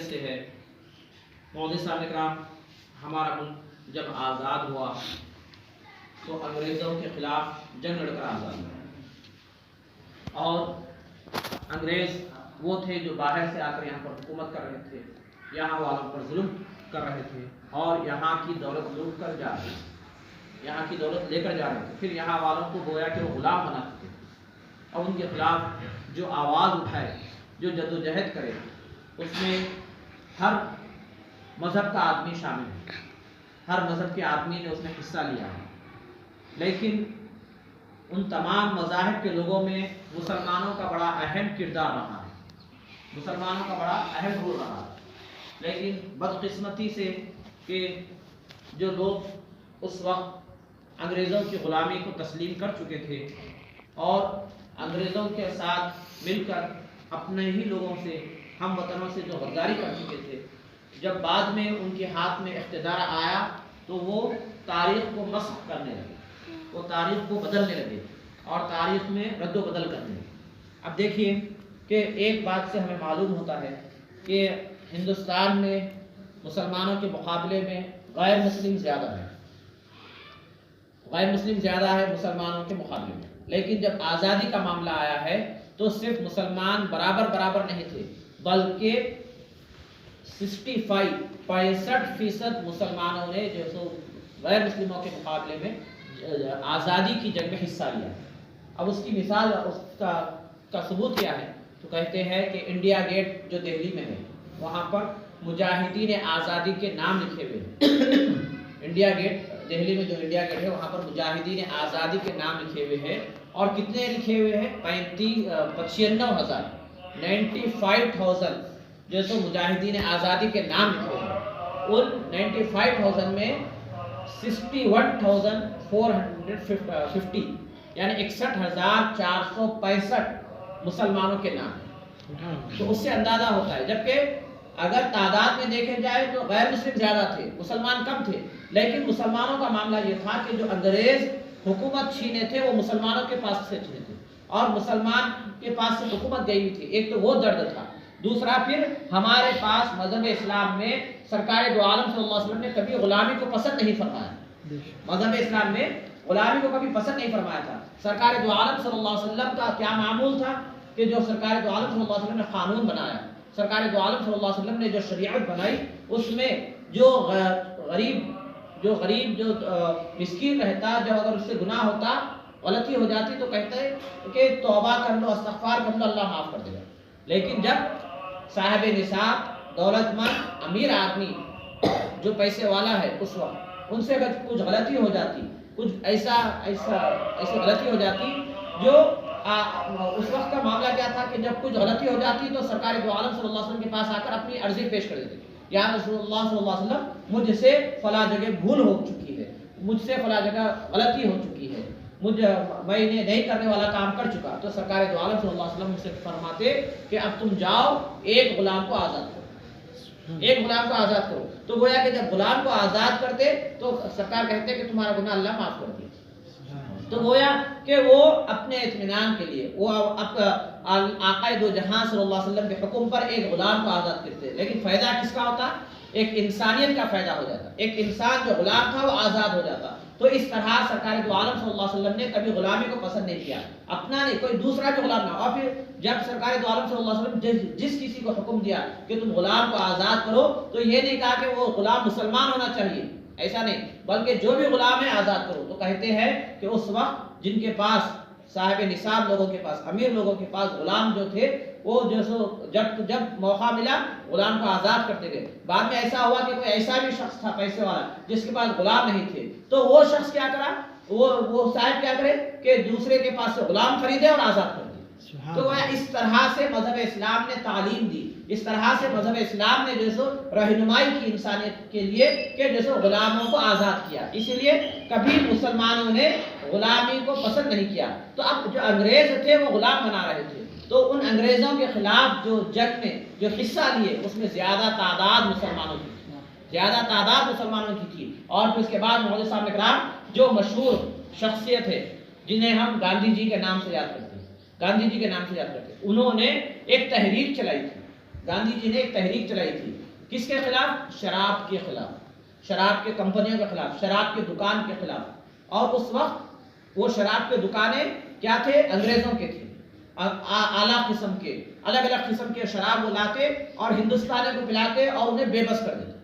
سے ہے۔ مولوی صاحب اکرام، ہمارا ملک جب آزاد ہوا تو انگریزوں کے خلاف جنگ لڑ کر آزاد ہوا، اور انگریز وہ تھے جو باہر سے آ کر یہاں پر حکومت کر رہے تھے، یہاں والوں پر ظلم کر رہے تھے اور یہاں کی دولت لوٹ کر جا رہے تھے، یہاں کی دولت لے کر جا رہے تھے، پھر یہاں والوں کو گویا کہ وہ غلام بناتے تھے، اور ان کے خلاف جو آواز اٹھائے، جو جدوجہد کرے، اس میں ہر مذہب کا آدمی شامل ہے، ہر مذہب کے آدمی نے اس میں حصہ لیا ہے، لیکن ان تمام مذاہب کے لوگوں میں مسلمانوں کا بڑا اہم کردار رہا ہے، مسلمانوں کا بڑا اہم رول رہا ہے۔ لیکن بدقسمتی سے کہ جو لوگ اس وقت انگریزوں کی غلامی کو تسلیم کر چکے تھے اور انگریزوں کے ساتھ مل کر اپنے ہی لوگوں سے، ہم وطنوں سے جو غداری کر چکے تھے، جب بعد میں ان کے ہاتھ میں اقتدار آیا تو وہ تاریخ کو مسخ کرنے لگے، وہ تاریخ کو بدلنے لگے اور تاریخ میں رد و بدل کرنے لگے۔ اب دیکھیے کہ ایک بات سے ہمیں معلوم ہوتا ہے کہ ہندوستان میں مسلمانوں کے مقابلے میں غیر مسلم زیادہ ہے، غیر مسلم زیادہ ہے مسلمانوں کے مقابلے میں، لیکن جب آزادی کا معاملہ آیا ہے تو صرف مسلمان برابر نہیں تھے، بلکہ 65% مسلمانوں نے جو سو غیر مسلموں کے مقابلے میں آزادی کی جنگ میں حصہ لیا۔ اب اس کی مثال، اس کا ثبوت کیا ہے؟ تو کہتے ہیں کہ انڈیا گیٹ جو دہلی میں ہے، وہاں پر مجاہدین آزادی کے نام لکھے ہوئے ہیں۔ انڈیا گیٹ دہلی میں جو انڈیا گیٹ ہے، وہاں پر مجاہدین آزادی کے نام لکھے ہوئے ہیں، اور کتنے لکھے ہوئے ہیں؟ 95,000 95,000 جو سو مجاہدین آزادی کے نام لکھے ہوئے ہیں۔ ان 95,000 میں 61,450 یعنی 61,465 مسلمانوں کے نام ہیں۔ تو اس سے اندازہ ہوتا ہے، جبکہ اگر تعداد میں دیکھے جائے تو غیر مسلم زیادہ تھے، مسلمان کم تھے، لیکن مسلمانوں کا معاملہ یہ تھا کہ جو انگریز حکومت چھینے تھے وہ مسلمانوں کے پاس سے چھینے تھے، اور مسلمان کے پاس سے حکومت گئی ہوئی تھی۔ ایک تو وہ درد تھا، دوسرا پھر ہمارے پاس مذہب اسلام میں سرکار دو عالم صلی اللہ علیہ وسلم نے کبھی غلامی کو پسند نہیں فرمایا، مذہب اسلام میں غلامی کو کبھی پسند نہیں فرمایا تھا۔ سرکار دو عالم صلی اللہ علیہ وسلم کا کیا معمول تھا کہ جو سرکار دو عالم صلی اللہ علیہ وسلم نے قانون بنایا، سرکار دو عالم صلی اللہ علیہ وسلم نے جو شریعت بنائی، اس میں جو غریب جو مسکین رہتا، جو اگر اس سے گناہ ہوتا، غلطی ہو جاتی، تو کہتے ہیں کہ توبہ کر لو، استغفار کر لو، اللہ معاف کر دے گا۔ لیکن جب صاحب نصاب، دولت مند، امیر آدمی جو پیسے والا ہے، اس وقت ان سے اگر کچھ غلطی ہو جاتی، کچھ ایسا غلطی ہو جاتی، جو اس وقت کا معاملہ کیا تھا کہ جب کچھ غلطی ہو جاتی تو سرکار دو عالم صلی اللہ علیہ وسلم کے پاس آ کر اپنی عرضی پیش کر دیتے، یا رسول اللہ صلی اللہ علیہ وسلم مجھ سے فلاں جگہ بھول ہو چکی ہے، مجھ سے فلاں جگہ غلطی ہو چکی ہے، میں نے نہیں کرنے والا کام کر چکا، تو سرکار دو عالم صلی اللہ علیہ وسلم سے فرماتے کہ اب تم جاؤ، ایک غلام کو آزاد کرو، ایک غلام کو آزاد کرو۔ تو گویا کہ جب غلام کو آزاد کرتے تو سرکار کہتے کہ تمہارا گناہ اللہ معاف کر دیا۔ تو گویا کہ وہ اپنے اطمینان کے لیے، وہ آقا دو جہاں صلی اللہ علیہ وسلم کے حکم پر ایک غلام کو آزاد کرتے، لیکن فائدہ کس کا ہوتا؟ ایک انسانیت کا فائدہ ہو جاتا، ایک انسان جو غلام تھا وہ آزاد ہو جاتا۔ تو اس طرح سرکار دو عالم صلی اللہ علیہ وسلم نے کبھی غلامی کو پسند نہیں کیا، اپنا نہیں، کوئی دوسرا جو غلام نہ۔ اور پھر جب سرکار دو عالم صلی اللہ علیہ وسلم جس کسی کو حکم دیا کہ تم غلام کو آزاد کرو، تو یہ نہیں کہا کہ وہ غلام مسلمان ہونا چاہیے، ایسا نہیں، بلکہ جو بھی غلام ہے آزاد کرو۔ تو کہتے ہیں کہ اس وقت جن کے پاس صاحب نصاب لوگوں کے پاس، امیر لوگوں کے پاس غلام جو تھے، وہ جو سو جب موقع ملا غلام کو آزاد کرتے گئے۔ بعد میں ایسا ہوا کہ کوئی ایسا بھی شخص تھا پیسے والا جس کے پاس غلام نہیں تھے، تو وہ شخص کیا کرا، وہ صاحب کیا کرے کہ دوسرے کے پاس سے غلام خریدے اور آزاد کر دے۔ تو اس طرح سے مذہب اسلام نے تعلیم دی، اس طرح سے مذہب اسلام نے جو سو رہنمائی کی انسانیت کے لیے کہ جو سو غلاموں کو آزاد کیا۔ اسی لیے کبھی مسلمانوں نے غلامی کو پسند نہیں کیا۔ تو اب جو انگریز تھے وہ غلام بنا رہے تھے، تو ان انگریزوں کے خلاف جو جنگ میں جو حصہ لیے، اس میں زیادہ تعداد مسلمانوں کی تھی، زیادہ تعداد مسلمانوں کی تھی۔ اور پھر اس کے بعد مولوی صاحب اکرام جو مشہور شخصیت ہے، جنہیں ہم گاندھی جی کے نام سے یاد کرتے ہیں، گاندھی جی کے نام سے یاد کرتے ہیں، انہوں نے ایک تحریک چلائی تھی، گاندھی جی نے ایک تحریک چلائی تھی، کس کے خلاف؟ شراب کے خلاف، شراب کے کمپنیوں کے خلاف، شراب کے دکان کے خلاف. اور اس وقت وہ شراب کے دکانیں کیا تھے؟ انگریزوں کے تھے. اعلیٰ قسم کے الگ الگ قسم کے شراب وہ لاتے اور ہندوستانیوں کو پلاتے اور انہیں بے بس کر دیتے،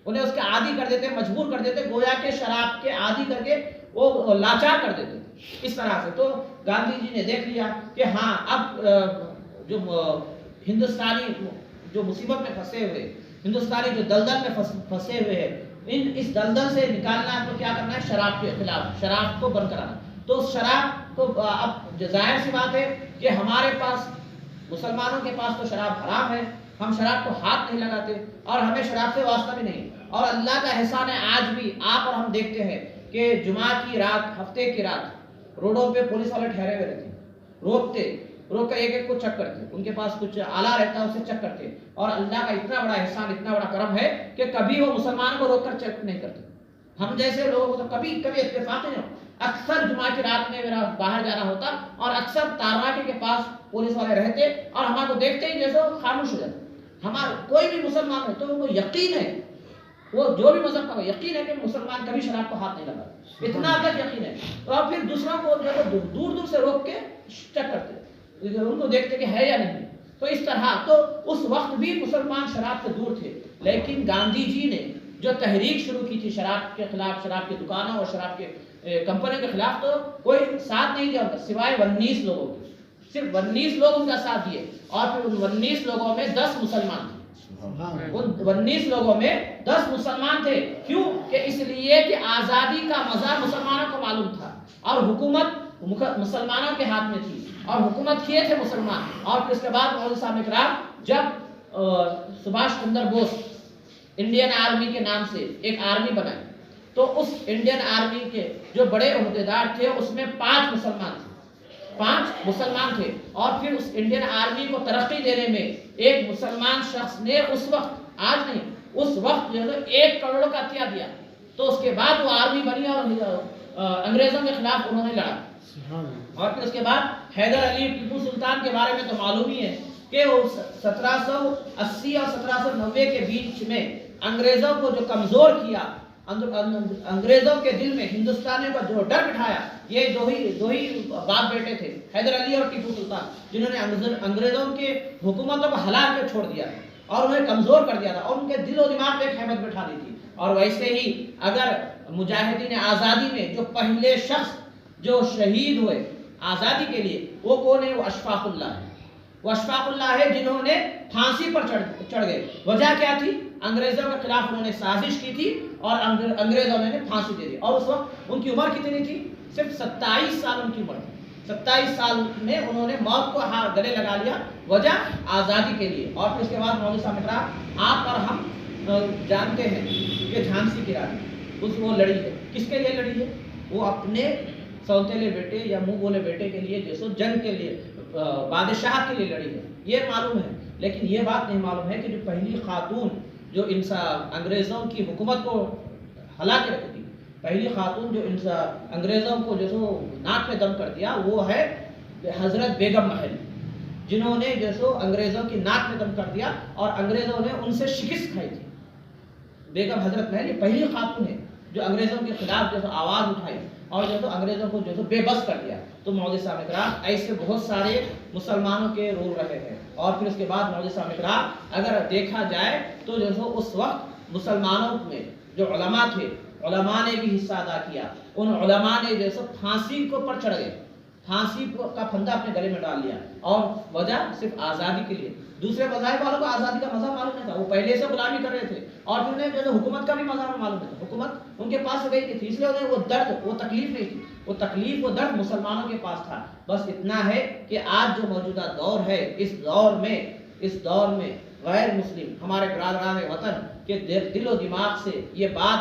انہیں اس کے عادی کر دیتے، مجبور کر دیتے، گویا کہ شراب کے عادی کر کے وہ لاچار کر دیتے اس طرح سے. تو گاندھی جی نے دیکھ لیا کہ ہاں اب جو ہندوستانی جو مصیبت میں پھنسے ہوئے، ہندوستانی جو دلدل میں پھنسے ہوئے ہیں، اس دلدل سے نکالنا ہے تو کیا کرنا ہے؟ شراب کے خلاف شراب کو بند کرانا. تو شراب کو اب ظاہر سی بات ہے کہ ہمارے پاس مسلمانوں کے پاس تو شراب حرام ہے، ہم شراب کو ہاتھ نہیں لگاتے اور ہمیں شراب سے واسطہ بھی نہیں. اور اللہ کا احسان ہے آج بھی آپ اور ہم دیکھتے ہیں کہ جمعہ کی رات، ہفتے کی رات روڈوں پہ پولیس والے ٹھہرے ہوئے رہتے، روک کر ایک ایک کو چیک کرتے، ان کے پاس کچھ آلہ رہتا ہے اسے چیک کرتے. اور اللہ کا اتنا بڑا احسان، اتنا بڑا کرم ہے کہ کبھی وہ مسلمان کو روک کر چیک نہیں کرتے. ہم جیسے لوگوں کو تو کبھی اتفاق نہیں ہو. اکثر جمعہ کی رات میں میرا باہر جانا ہوتا اور اکثر تارناکے کے پاس پولیس والے رہتے اور ہمارے کو دیکھتے ہی جیسے خاموش ہو جاتے. ہمارا کوئی بھی مسلمان ہے تو وہ یقین ہے، وہ جو بھی مذہب کا ہو، یقین ہے کہ مسلمان کبھی شراب کو ہاتھ نہیں لگاتا، اتنا تک یقین ہے. اور پھر دوسروں کو دور دور سے روک کے چیک کرتے، ان کو دیکھتے کہ ہے یا نہیں. تو اس طرح تو اس وقت بھی مسلمان شراب سے دور تھے. لیکن گاندھی جی نے جو تحریک شروع کی تھی شراب کے خلاف، شراب کی دکانوں اور شراب کے کمپنیوں کے خلاف، تو کوئی ساتھ نہیں دیا سوائے 19 لوگوں کے. صرف 19 لوگ ان کا ساتھ دیے اور پھر ان 19 لوگوں میں 10 مسلمان تھے. ان 19 لوگوں میں 10 مسلمان تھے. کیوں؟ کہ اس لیے کہ آزادی کا مزہ مسلمانوں کو معلوم تھا اور حکومت مسلمانوں کے ہاتھ میں تھی اور حکومت کیے تھے مسلمان. اور پھر اس کے بعد مولوی صاحب نے کہا جب سبھاش چندر بوس انڈین آرمی کے نام سے ایک آرمی بنائی تو اس انڈین آرمی کے جو بڑے عہدیدار تھے اس میں 5 مسلمان تھے. اور پھر اس انڈین آرمی کو ترقی دینے میں ایک مسلمان شخص نے اس وقت، آج نہیں، اس وقت جو ہے 1 کروڑ کا عطیہ دیا. تو اس کے بعد وہ آرمی بنی اور انگریزوں کے خلاف انہوں نے لڑا. اور پھر اس کے بعد حیدر علی ٹیپو سلطان کے بارے میں تو معلوم ہی ہے کہ وہ 1780 اور 1790 کے بیچ میں انگریزوں کو جو کمزور کیا، انگریزوں کے دل میں ہندوستانیوں کا جو ڈر بٹھایا، یہ دو ہی باپ بیٹے تھے، حیدر علی اور ٹیپو سلطان، جنہوں نے انگریزوں کے حکومتوں کو ہلا کے چھوڑ دیا اور انہیں کمزور کر دیا تھا اور ان کے دل و دماغ میں ایک ہیبت بٹھا دی تھی. اور ویسے ہی اگر مجاہدین آزادی میں جو پہلے شخص جو شہید ہوئے آزادی کے لیے، وہ کون ہے؟ وہ اشفاق اللہ ہے. وہ اشفاق اللہ ہے جنہوں نے پھانسی پر چڑھ گئے. وجہ کیا تھی؟ انگریزوں کے خلاف انہوں نے سازش کی تھی اور انگریزوں نے پھانسی دے دی. اور اس وقت ان کی عمر کتنی تھی؟ صرف 27 سال ان کی عمر تھی. 27 سال میں انہوں نے موت کو گلے لگا لیا. وجہ آزادی کے لیے. اور پھر اس کے بعد مولوی صاحب نے کہا آپ اور ہم جانتے ہیں کہ جھانسی کی رانی وہ لڑی ہے. کس کے لیے لڑی ہے؟ وہ اپنے سوتیلے بیٹے یا منہ بولے بیٹے کے لیے، جیسو جنگ کے لیے، بادشاہ کے لیے لڑی ہے. یہ معلوم ہے، لیکن یہ بات نہیں معلوم ہے کہ جو پہلی خاتون جو انگریزوں کی حکومت کو ہلا کے رکھ دی، پہلی خاتون جو انگریزوں کو جو ناک میں دم کر دیا، وہ ہے حضرت بیگم محل، جنہوں نے جو انگریزوں کی ناک میں دم کر دیا اور انگریزوں نے ان سے شکست کھائی تھی. بیگم حضرت محل یہ پہلی خاتون ہے جو انگریزوں کے خلاف جو آواز اٹھائی اور جو انگریزوں کو جو بے بس کر دیا. تو مولوی صاحب نے کہا ایسے بہت سارے مسلمانوں کے رول رہے ہیں. اور پھر اس کے بعد مولوی صاحب نے کہا اگر دیکھا جائے تو جو اس وقت مسلمانوں میں جو علماء تھے، علماء نے بھی حصہ ادا کیا. ان علماء نے جو پھانسی کو پر چڑھ گئے، پھانسی کا پھندا اپنے گلے میں ڈال لیا. اور وجہ صرف آزادی کے لیے. دوسرے مذاہب والوں کو آزادی کا مزہ معلوم نہیں تھا، وہ پہلے سے غلامی کر رہے تھے اور پھر انہیں جو حکومت کا بھی مزہ معلوم نہیں تھا. حکومت ان کے پاس سے گئی تھی، اس لیے انہیں وہ درد، وہ تکلیف نہیں تھی. وہ تکلیف، وہ درد مسلمانوں کے پاس تھا. بس اتنا ہے کہ آج جو موجودہ دور ہے، اس دور میں غیر مسلم ہمارے برادران وطن کے دل و دماغ سے یہ بات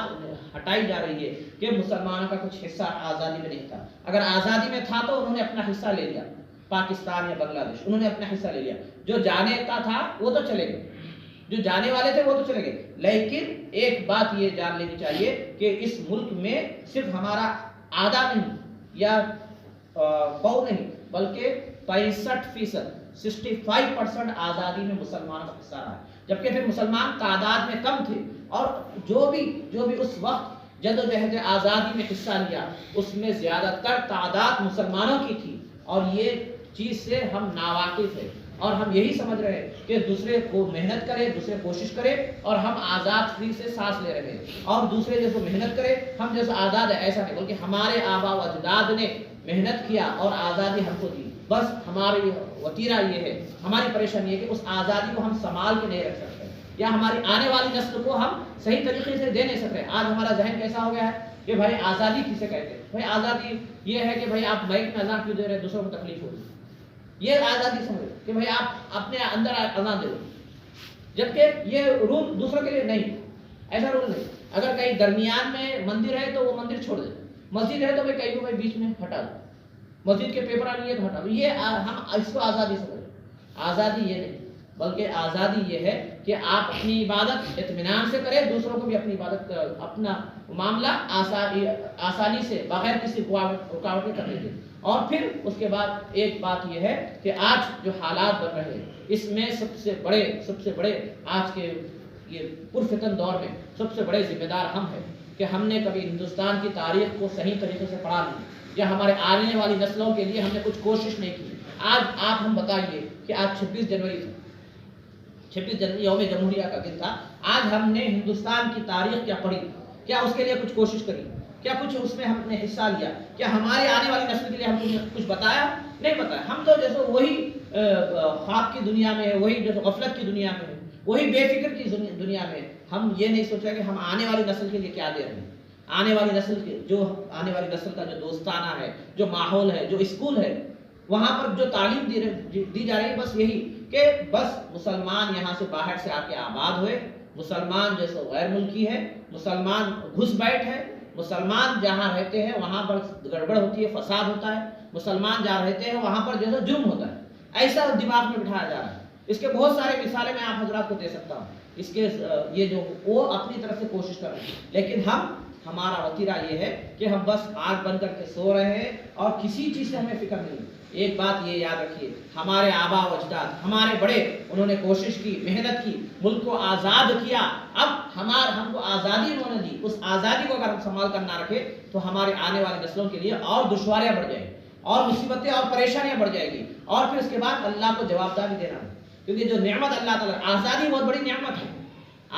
ہٹائی جا رہی ہے کہ مسلمانوں کا کچھ حصہ آزادی میں نہیں تھا. اگر آزادی میں تھا تو انہوں نے اپنا حصہ لے لیا، پاکستان یا بنگلہ دیش انہوں نے اپنا حصہ لے لیا. جو جانے کا تھا وہ تو چلے گئے، جو جانے والے تھے وہ تو چلے گئے. لیکن ایک بات یہ جان لینی چاہیے کہ اس ملک میں صرف ہمارا آدھا نہیں یا پاؤ نہیں بلکہ 65% 65% آزادی میں مسلمانوں کا حصہ رہا ہے. جبکہ پھر مسلمان تعداد میں کم تھے، اور جو بھی اس وقت جدوجہد آزادی میں حصہ لیا اس میں زیادہ تر تعداد مسلمانوں کی تھی، اور یہ چیز سے ہم ناواقف ہیں، اور ہم یہی سمجھ رہے ہیں کہ دوسرے کو محنت کرے، دوسرے کوشش کرے، اور ہم آزاد فری سے سانس لے رہے ہیں، اور دوسرے جیسے محنت کرے ہم جیسے آزاد ہے ایسا نہیں، بلکہ ہمارے آبا و اجداد نے محنت کیا اور آزادی ہم کو دی، بس ہماری وتیرہ یہ ہے، ہماری پریشانی ہے کہ اس آزادی کو ہم سنبھال کے نہیں رکھ سکتے، یا ہماری آنے والی نسل کو ہم صحیح طریقے سے دے نہیں سک رہے۔ آج ہمارا ذہن کیسا ہو گیا ہے کہ بھائی آزادی کسے کہتے ہیں؟ بھائی آزادی یہ ہے کہ بھائی آپ مائک میں اذان کیوں دے رہے ہیں، دوسروں کو تکلیف ہوگی، یہ آزادی سمجھو کہ بھائی آپ اپنے اندر اذان دے دو، جبکہ یہ رول دوسروں کے لیے نہیں، ایسا رول نہیں۔ اگر کہیں درمیان میں مندر ہے تو وہ مندر چھوڑ دے، مسجد ہے تو بھائی کہیں کو بھائی بیچ میں ہٹا دو، مسجد کے پیپر آنی ہے تو ہٹا دو، یہ ہم اس کو آزادی سمجھو۔ آزادی یہ نہیں، بلکہ آزادی یہ ہے کہ آپ اپنی عبادت اطمینان سے کریں، دوسروں کو بھی اپنی عبادت اپنا معاملہ آسانی سے بغیر کسی رکاوٹ کے کرنے دیں۔ اور پھر اس کے بعد ایک بات یہ ہے کہ آج جو حالات بن رہے ہیں اس میں سب سے بڑے آج کے یہ پرفتن دور میں سب سے بڑے ذمہ دار ہم ہیں کہ ہم نے کبھی ہندوستان کی تاریخ کو صحیح طریقے سے پڑھا نہیں، یا ہمارے آنے والی نسلوں کے لیے ہم نے کچھ کوشش نہیں کی۔ آج آپ ہم بتائیے کہ آج 26 جنوری تھی، 26 جنوری یوم جمہوریہ کا دن تھا، آج ہم نے ہندوستان کی تاریخ کیا پڑھی، کیا اس کے لیے کچھ کوشش کری، کیا کچھ اس میں ہم نے حصہ لیا، کیا ہمارے آنے والی نسل کے لیے ہم نے کچھ بتایا؟ نہیں بتایا۔ ہم تو جیسے وہی خواب کی دنیا میں ہے، وہی جیسے غفلت کی دنیا میں ہے، وہی بے فکر کی دنیا میں، ہم یہ نہیں سوچا کہ ہم آنے والی نسل کے لیے کیا دے رہے ہیں۔ آنے والی نسل کا جو دوستانہ ہے، جو ماحول ہے، جو اسکول ہے، وہاں پر جو تعلیم دی جا رہی ہے، بس یہی کہ بس مسلمان یہاں سے باہر سے آ کے آباد ہوئے، مسلمان جیسے غیر ملکی ہے، مسلمان گھس بیٹھ ہے، مسلمان جہاں رہتے ہیں وہاں پر گڑبڑ ہوتی ہے، فساد ہوتا ہے، مسلمان جہاں رہتے ہیں وہاں پر جیسے جرم ہوتا ہے، ایسا دماغ میں بٹھایا جا رہا ہے۔ اس کے بہت سارے مثالیں میں آپ حضرات کو دے سکتا ہوں، اس کے یہ جو وہ اپنی طرف سے کوشش کر رہے ہیں، لیکن ہمارا وتیرہ یہ ہے کہ ہم بس آنکھ بند کر کے سو رہے ہیں اور کسی چیز سے ہمیں فکر نہیں۔ ایک بات یہ یاد رکھیے، ہمارے آبا و اجداد، ہمارے بڑے، انہوں نے کوشش کی، محنت کی، ملک کو آزاد کیا، اب ہم کو آزادی انہوں نے دی، اس آزادی کو اگر ہم سنبھال کر نہ رکھے تو ہمارے آنے والی نسلوں کے لیے اور دشواریاں بڑھ جائیں گی، اور مصیبتیں اور پریشانیاں بڑھ جائیں گی، اور پھر اس کے بعد اللہ کو جوابداری دینا ہے، کیونکہ جو نعمت اللہ تعالیٰ، آزادی بہت بڑی نعمت ہے،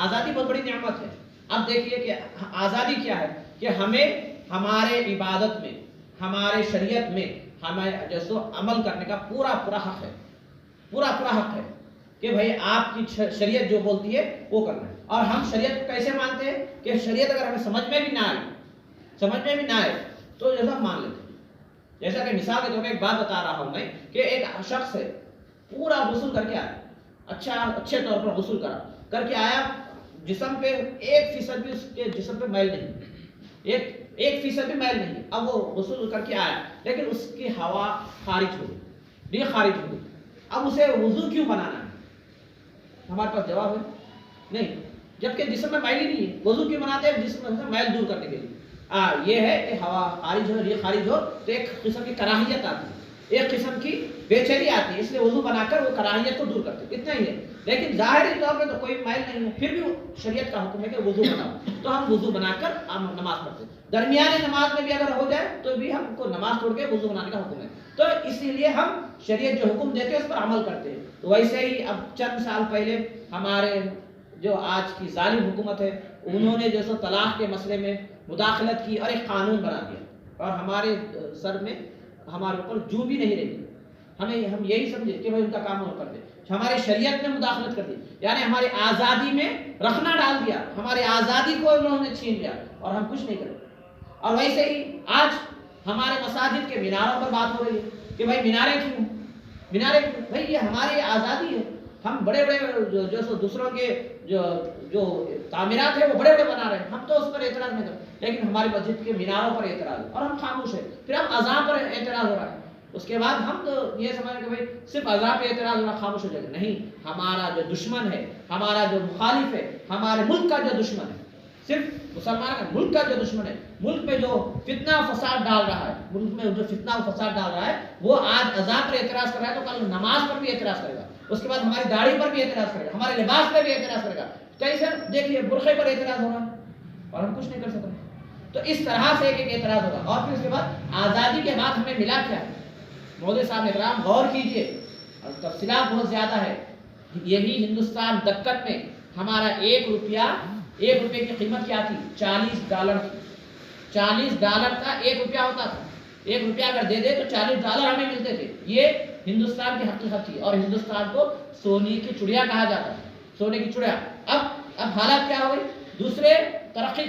آزادی بہت بڑی نعمت ہے۔ اب دیکھیے کہ آزادی کیا ہے کہ ہمیں ہمارے عبادت میں، ہمارے شریعت میں ہمیں جیسو عمل کرنے کا پورا حق ہے، پورا حق ہے کہ بھئی آپ کی شریعت جو بولتی ہے وہ کرنا ہے۔ اور ہم شریعت کو کیسے مانتے ہیں کہ شریعت اگر ہمیں سمجھ میں بھی نہ آئے تو جیسا مان لیتے ہیں۔ جیسا کہ مثال کے طور پہ ایک بات بتا رہا ہوں میں کہ ایک شخص ہے، پورا غسل کر کے آیا، اچھے طور پر غسل کر کے آیا، جسم پہ 1% بھی اس کے جسم پہ میل نہیں، 1% بھی میل نہیں، اب وہ غسل کر کے آیا لیکن اس کی ہوا خارج ہو گئی، اب اسے وضو کیوں بنانا ہے؟ ہمارے پاس جواب ہے نہیں، جبکہ جسم میں میل ہی نہیں ہے، وضو کیوں بناتے ہیں؟ جسم میں میل دور کرنے کے لیے۔ یہ ہے کہ ہوا خارج ہو تو ایک قسم کی کراہیت آتی ہے، ایک قسم کی بے چینی آتی ہے، اس لیے وضو بنا کر وہ کراہیت کو دور کرتے ہیں، اتنا ہی ہے۔ لیکن ظاہری طور پہ تو کوئی میل نہیں ہے، پھر بھی شریعت کا حکم ہے کہ وضو بناؤ، تو ہم وضو بنا کر نماز پڑھتے ہیں۔ درمیانی نماز میں بھی اگر ہو جائے تو بھی ہم کو نماز چھوڑ کے وضو بنانے کا حکم ہے، تو اسی لیے ہم شریعت جو حکم دیتے ہیں اس پر عمل کرتے ہیں۔ تو ویسے ہی اب چند سال پہلے ہمارے جو آج کی ظالم حکومت ہے، انہوں نے جیسے طلاق کے مسئلے میں مداخلت کی اور ایک قانون بنا دیا، اور ہمارے سر میں ہمارے اوپر جو بھی نہیں رہی، ہم یہی سمجھے کہ بھائی ان کا کام وہ کر دے، ہماری شریعت میں مداخلت کر دی، یعنی ہماری آزادی میں رخنا ڈال دیا، ہماری آزادی کو انہوں نے چھین لیا اور ہم کچھ نہیں کرے۔ اور ویسے ہی آج ہمارے مساجد کے میناروں پر بات ہو رہی ہے کہ بھائی میناریں کیوں، بھائی یہ ہماری آزادی ہے، ہم بڑے جو دوسروں کے جو تعمیرات ہیں وہ بڑے بنا رہے ہیں، ہم تو اس پر اعتراض نہیں کرتے، لیکن ہماری مسجد کے میناروں پر اعتراض ہے اور ہم خاموش ہیں، پھر ہم اذان پر اعتراض ہو رہا ہے، اس کے بعد ہم تو یہ سمجھ کہ بھائی صرف اذان پہ اعتراض ہونا خاموش ہو جائے گا، نہیں، ہمارا جو دشمن ہے، ہمارا جو مخالف ہے، ہمارے ملک کا جو دشمن ہے، صرف مسلمان کا ملک کا جو دشمن ہے، ملک میں جو فتنہ و فساد ڈال رہا ہے، ملک میں جو فتنہ و فساد ڈال رہا ہے، وہ آج اذان پر اعتراض کر رہا ہے تو کل نماز پر بھی اعتراض کرے گا، اس کے بعد ہماری داڑھی پر بھی اعتراض کرے گا، ہمارے لباس پر بھی اعتراض کرے گا. کیسے؟ دیکھیے برقعے پر اعتراض ہو رہا ہے اور ہم کچھ نہیں کر سکتے. تو اس طرح سے ایک اعتراض ہوگا. اور پھر اس کے بعد آزادی کے بعد ہمیں ملا کیا ہے؟ مودی صاحب اکرام غور کیجئے، اور تفصیلات بہت زیادہ ہے. یہی ہندوستان دکن میں ہمارا ایک روپے کی قیمت کیا تھی؟ $40 تھی. $40 کا $1 ہوتا تھا. $1 اگر دے دے تو $40 ہمیں ملتے تھے. یہ ہندوستان کی حقیقت تھی. اور ہندوستان کو سونے کی چڑیا کہا جاتا ہے، سونے کی چڑیا. اب حالات کیا ہو گئی؟ دوسرے ترقی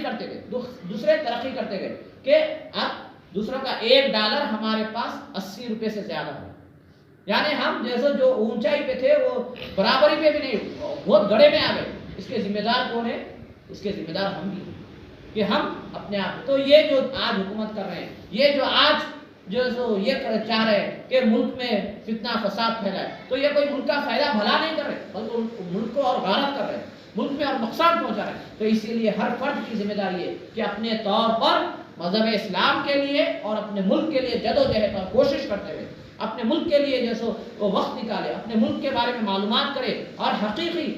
کرتے گئے کہ اب دوسروں کا $1 ہمارے پاس $80 سے زیادہ ہے. یعنی ہم جیسے جو اونچائی پہ تھے وہ برابری پہ بھی نہیں، بہت گڑے میں آ گئے. اس کے ذمہ دار کون ہے؟ اس کے ذمہ دار ہم بھی ہیں کہ ہم اپنے آپ. تو یہ جو آج حکومت کر رہے ہیں، یہ جو آج یہ چاہ رہے ہیں کہ ملک میں فتنہ فساد پھیلائے، تو یہ کوئی ملک کا فائدہ بھلا نہیں کر رہے، بلکہ ملک کو اور غارت کر رہے ہیں، ملک میں اور نقصان پہنچا رہے ہیں. تو اسی لیے ہر فرد کی ذمہ داری ہے کہ اپنے طور پر مذہب اسلام کے لیے اور اپنے ملک کے لیے جدوجہد اور کوشش کرتے ہوئے اپنے ملک کے لیے جیسے وہ وقت نکالے، اپنے ملک کے بارے میں معلومات کرے اور حقیقی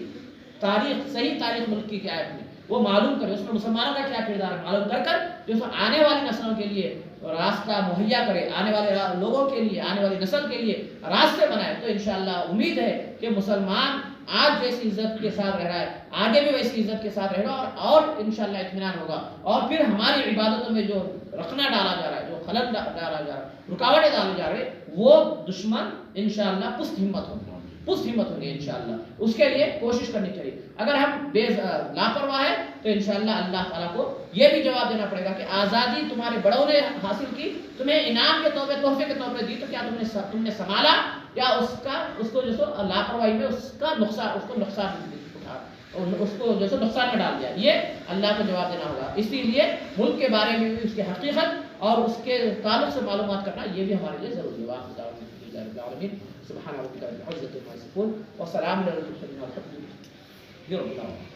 تاریخ، صحیح تاریخ ملک کی کیا ہے اپنی وہ معلوم کرے، اس میں مسلمانوں کا کیا کردار ہے معلوم کر جو آنے والی نسلوں کے لیے راستہ مہیا کرے، آنے والے لوگوں کے لیے، آنے والی نسل کے لیے راستے بنائے. تو انشاءاللہ امید ہے کہ مسلمان آج جیسی عزت کے ساتھ رہ رہا ہے آگے بھی ویسی عزت کے ساتھ رہے گا، اور انشاءاللہ اطمینان ہوگا. اور پھر ہماری عبادتوں میں جو رخنا ڈالا جا رہا ہے، جو خلل ڈالا جا رہا ہے، رکاوٹیں ڈالے جا رہے ہیں، وہ دشمن انشاءاللہ پست ہمت ہوں گے انشاءاللہ. اس کے لیے کوشش کرنی چاہیے. اگر ہم لاپرواہ ہیں تو انشاءاللہ اللہ تعالیٰ کو یہ بھی جواب دینا پڑے گا کہ آزادی تمہارے بڑوں نے حاصل کی، تمہیں انعام کے طور پہ، تحفے کے طور پہ دی، تو کیا تم نے سنبھالا یا اس کو جو سو لاپرواہی میں اس کو نقصان اٹھا، اس کو جو سو نقصان میں ڈال دیا. یہ اللہ کو جواب دینا ہوگا. اسی لیے ملک کے بارے میں بھی اس کی حقیقت اور اس کے تعلق سے معلومات کرنا یہ بھی ہمارے لیے ضروری ہے. سبحان ربک رب العزة عما یصفون وسلام علی المرسلین والحمد للہ رب العالمین.